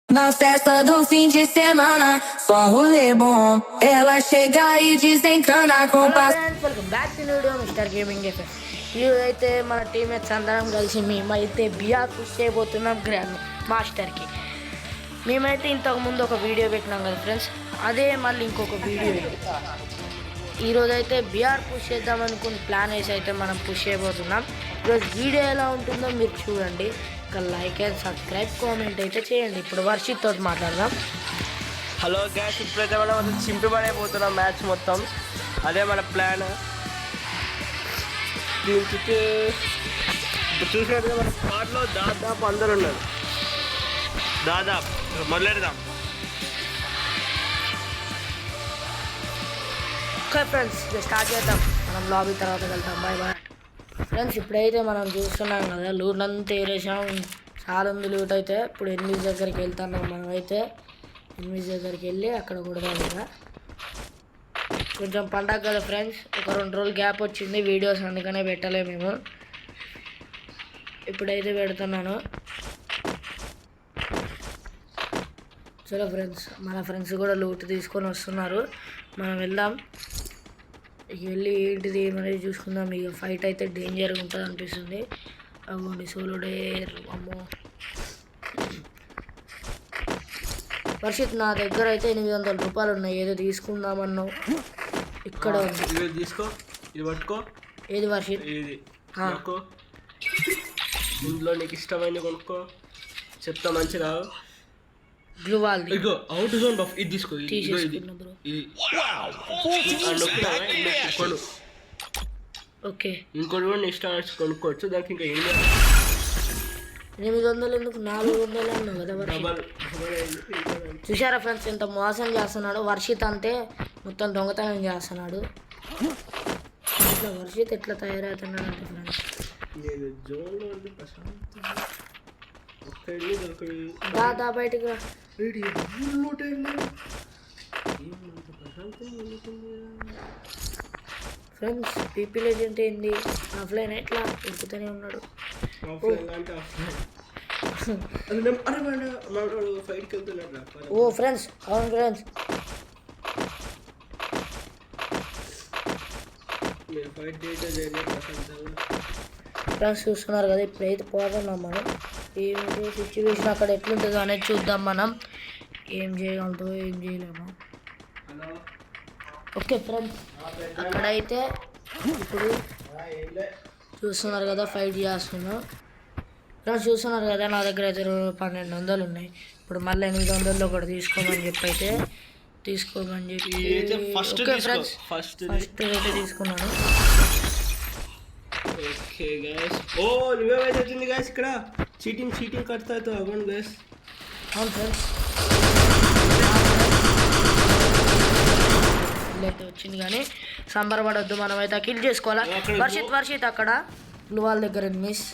Na festa do fim de semana, só rolê bom. Ela chega e desencana com welcome back to video mister gaming FM. ఈరోజు అయితే మన teammates అందరం కలిసి మేమైతే BR push చేయబోతున్నాం grand మాస్టర్కి. మేమైతే ఇంతకుముందు ఒక వీడియో పెట్టినాం కదా ఫ్రెండ్స్, అదే మళ్ళీ ఇంకొక వీడియో ఇది. ఈరోజు అయితే బిఆర్ పుష్ చేద్దాం అనుకుని ప్లాన్ వేసి అయితే మనం పుష్ చేయబోతున్నాం. ఈరోజు వీడియో ఎలా ఉంటుందో మీరు చూడండి. ఒక లైక్ అండ్ సబ్స్క్రైబ్ కామెంట్ అయితే చేయండి. ఇప్పుడు వర్షిత్ తోటి మాట్లాడదాం. హలో గ్యాస్, ఇప్పుడైతే మనం చింపిపడైపోతున్నాం మ్యాచ్ మొత్తం. అదే మన ప్లాన్. దీనికి ఇప్పుడు చూసినట్టుగా మన స్పాట్లో దాదాపు అందరు ఉన్నారు. దాదాపు మొదలెడదాం. ఓకే ఫ్రెండ్స్, స్టార్ట్ చేద్దాం. మనం లాబీ తర్వాత వెళ్తాం. Bye bye friends. ఇప్పుడైతే మనం చూస్తున్నాం కదా, లూట్ అంతా ఏరేసాం. చాలా ఉంది లూట్. అయితే ఇప్పుడు ఎనిమిది దగ్గరికి వెళ్తున్నాం. మనమైతే ఎనిమిది దగ్గరికి వెళ్ళి అక్కడ కొడదాం. కదా కొంచెం పండగ కదా ఫ్రెండ్స్, ఒక 2 రోజులు గ్యాప్ వచ్చింది వీడియోస్, అందుకనే పెట్టలే మేము. ఇప్పుడైతే పెడుతున్నాను. చలో ఫ్రెండ్స్, మన ఫ్రెండ్స్ కూడా లూట్ తీసుకొని వస్తున్నారు. మనం వెళ్దాం. వెళ్ళి ఏంటిది ఏమనేది చూసుకుందాం. ఇక ఫైట్ అయితే డేంజర్గా ఉంటుంది అనిపిస్తుంది. అవ్వండి సోలో డేర్. అమ్మో వర్షిత్, నా దగ్గర అయితే 800 రూపాయలు ఉన్నాయి. ఏదో తీసుకుందామన్నావు. ఇక్కడ ఉంది. తీసుకో, ఇది పట్టుకో. ఏది వర్షిత్? ఇది ఇందులో నీకు ఇష్టమైనది కొనుక్కో. చెప్తా మంచిగా. గ్లూవాల్ ఇగో అవుట్ జోన్ బఫ్. ఇది తీసుకో. ఇది కొను. ఓకే, ఇంకోటి కూడా నీ ఇష్టం కొనుక్కోవచ్చు. దానికి ఇంకా 800 ఎందుకు, 400 అన్నావు కదా వర్షిత్. చూసారా ఫ్రెండ్స్, ఎంత మోసం చేస్తున్నాడు వర్షిత్. అంతే మొత్తం దొంగతనం చేస్తున్నాడు. ఇట్లా వర్షిత్ ఎట్లా తయారవుతున్నాడు అంటే ఫ్రెండ్స్, దా బయటకు రా. ఫ్రెండ్స్, పీపీ లెజెండ్ ఏంది, ఆఫ్లైన్ ఎట్లా ఉరుకుతూనే ఉన్నాడు. ఓ ఫ్రెండ్స్, అవును ఫ్రెండ్స్. ఫ్రెండ్స్ చూస్తున్నారు కదా, ఇప్పుడైతే పోతున్నాం మనం. ఏమిటి సిచ్యువేషన్ అక్కడ ఎట్లుంటుందో అనేది చూద్దాం మనం. ఏం చేయగలుగుతామో ఏం చేయలేము. ఓకే ఫ్రెండ్స్, అక్కడైతే ఇప్పుడు చూస్తున్నారు కదా, ఫైట్ చేస్తున్నాం. ఫ్రెండ్స్ చూస్తున్నారు కదా, నా దగ్గర అయితే 1200 ఉన్నాయి. ఇప్పుడు మళ్ళీ 800లో ఒకటి తీసుకోమని చెప్పి అయితే తీసుకోమని చెప్పి. ఓకే ఫ్రెండ్స్, ఫస్ట్ అయితే తీసుకున్నాను. Okay guys. ఓ రివైవ్ అయితే వచ్చింది గైస్. ఇక్కడ చీటింగ్ కడతా అయితే అవ్వండి గైస్. అవును ఫ్రెండ్స్, అయితే వచ్చింది కానీ సంబరపడొద్దు. మనం అయితే కిల్ చేసుకోవాలా. వర్షిత్ అక్కడ వాళ్ళ దగ్గర మిస్.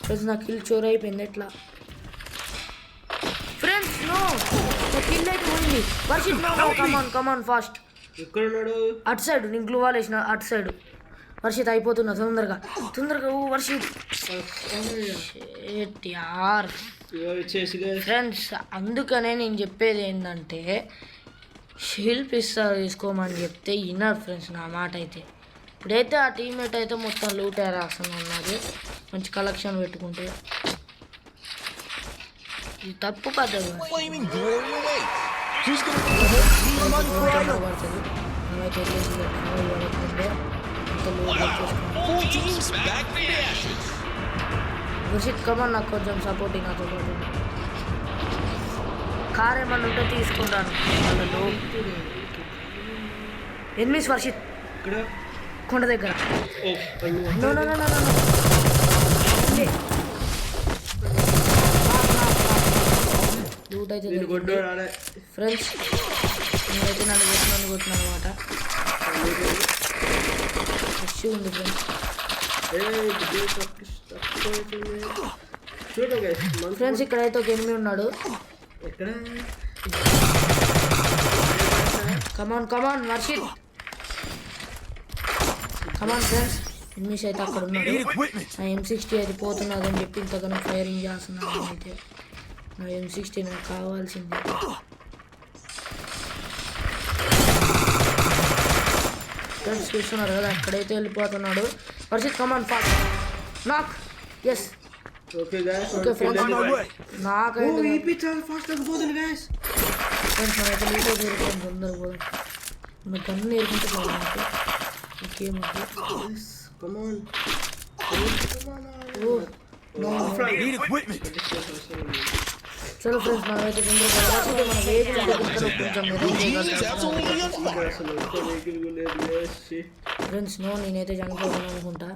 ఫ్రెండ్స్, నా కిల్ చోర్ అయిపోయింది. ఎట్లా ఫ్రెండ్స్? నో, నా కిల్ అయితే ఉంది. Varshith no, come on fast. ఎక్కడ ఉన్నాడు? అటు సైడ్ నేను గ్లూ వాల్ వేసిన అటు సైడ్. వర్షిత్ అయిపోతున్నా తొందరగా. ఓ వర్షిత్ యార్. ఫ్రెండ్స్, అందుకనే నేను చెప్పేది ఏంటంటే, షీల్ పిస్టల్ తీసుకోమని చెప్తే విన్నారు ఫ్రెండ్స్ నా మాట అయితే. ఇప్పుడైతే ఆ టీమ్మేట్ అయితే మొత్తం లూట్ రాస్తుంది ఉన్నది. మంచి కలెక్షన్ పెట్టుకుంటే ఇది తప్పు పద్ధతి. వర్షిత్ కమన్, నాకు కొంచెం సపోర్టింగ్. నాతో కార్ ఏమన్నా ఉంటే తీసుకుంటాను. వాళ్ళలో ఎనిమిస్ వర్షిత్ కొండ దగ్గర. లూట్ అయితే ఫ్రెండ్స్. నేనైతే నన్ను కొట్టినాను అనమాట. ఫ్రెష్ ఉంది ఫ్రెండ్స్. ఫ్రెండ్స్, ఇక్కడైతే ఒక ఎనిమిది ఉన్నాడు. కమాన్ వర్షిత్, కమాన్ ఫ్రెండ్స్. ఎనిమిస్ అయితే అక్కడ ఉన్నాడు. నా M60 అయితే పోతున్నదని చెప్పి ఇంతగానో ఫైరింగ్ చేస్తున్నాను. అయితే నా M60 నాకు కావాల్సింది. ఫ్రెండ్స్ చూస్తున్నారు కదా అక్కడైతే వెళ్ళిపోతున్నాడు. వర్షిత్ కమాన్ ఫాస్ట్ నాక్. Yes okay guys, okay friends నాకైతే ఈపీ చాలా ఫాస్ట్ అయిపోతుంది గైస్. ఫ్రెండ్స్ మనైతే లీటో దొరుకుతుంది తొందరగా పోదాం. మన గన్ను నేర్పించే మనకి ఇంకేమవుతుంది. కమాన్ ఓ నో చలో ఫ్రెండ్స్ మనమైతే తొందరగా వర్షిత్ మన ఫ్రెండ్స్ నో నేనైతే చనిపోతాను అనుకుంటా.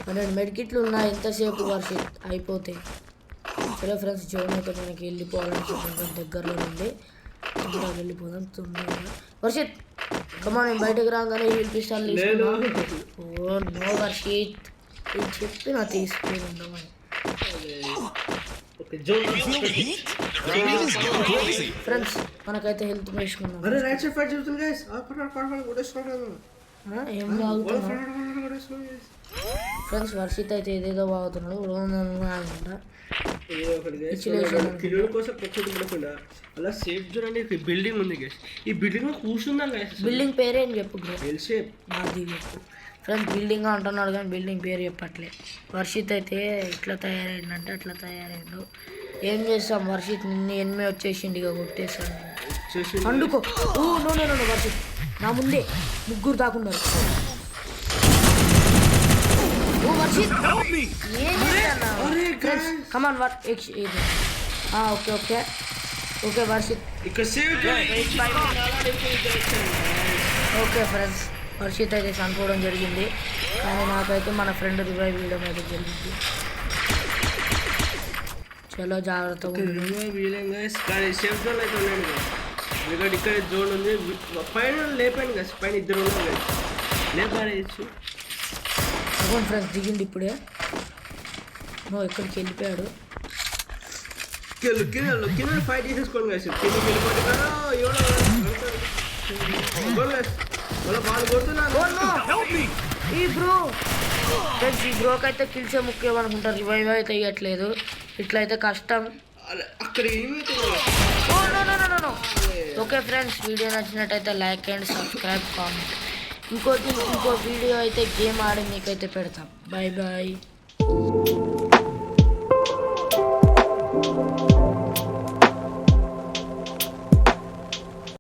100 మెడికిట్లు ఉన్నాయి. ఎంతసేపు వర్షిత్ అయిపోతాయి. సరే ఫ్రెండ్స్ జోన్ అయితే మనకి వెళ్ళిపోవాలని కొంచెం దగ్గరలో ఉంది. తొందరగా వెళ్ళిపోదాం తొందరగా. వర్షిత్ కమా నేను బయటకు రాగానే హీల్ పిస్టల్ తీసుకున్నాను. ఓ నో వర్షిత్ ఇది చెప్పి నా తీసుకుని ఉండమని. ఫ్రెండ్స్ మనకైతే హెల్త్ వేసుకున్నాం. ఏం బాగుతున్నా ఫ్రెండ్స్. వర్షిత్ అయితే ఏదేదో బాగుతున్నాడు అనుకుంటా. అలా సేఫ్ జోన్ అని బిల్డింగ్ ఉంది గైస్. ఈ బిల్డింగ్ లో కూర్చుందా గైస్? బిల్డింగ్ పేరేం చెప్పు బ్రో. నాది చెప్పు ఫ్రెండ్స్. బిల్డింగ్ అంటున్నాడు కానీ బిల్డింగ్ పేరు చెప్పట్లే. వర్షిత్ అయితే ఇట్లా తయారైందంటే అట్లా తయారైండు. ఏం చేస్తాం వర్షిత్ నిన్ను ఎనిమిది వచ్చేసిండి ఇక కొట్టేస్తాను అందుకో. ఓ నో నో నో వర్షిత్ నా ముందే ముగ్గురు దాకున్నారు. ఓ వర్షిత్ ఏం చేస్తాను come on okay okay okay Varshith okay friends. Varshith అయితే చనిపోవడం జరిగింది కానీ నాకైతే మన ఫ్రెండ్ రివైవ్ ఇవ్వడం అయితే జరిగింది. చలో జాగ్రత్తగా ఇక్కడ జోన్ ఉంది. పైన లేపాను కదా, పైన ఇద్దరు లేపారేయచ్చు. అవును ఫ్రెండ్స్ దిగింది ఇప్పుడే. నువ్వు ఎక్కడికి వెళ్ళిపోయాడు. కింద ఫైట్ చేసేసుకోండి కదా, కిందకి వెళ్ళిపోతే వాళ్ళు కొడుతున్నారు. ఈ బ్రో ఫ్రెండ్స్ ఈ బ్రోకి అయితే కిల్సే ముఖ్యం అనుకుంటారు. రివైవ్ అయితే ఇవ్వట్లేదు. ఇట్లయితే కష్టం. అక్కడ ఏమైతే ఓకే ఫ్రెండ్స్ వీడియో నచ్చినట్టయితే లైక్ అండ్ సబ్స్క్రైబ్ కామెంట్. ఇంకో వీడియో అయితే గేమ్ ఆడి మీకైతే పెడతాం. Bye bye.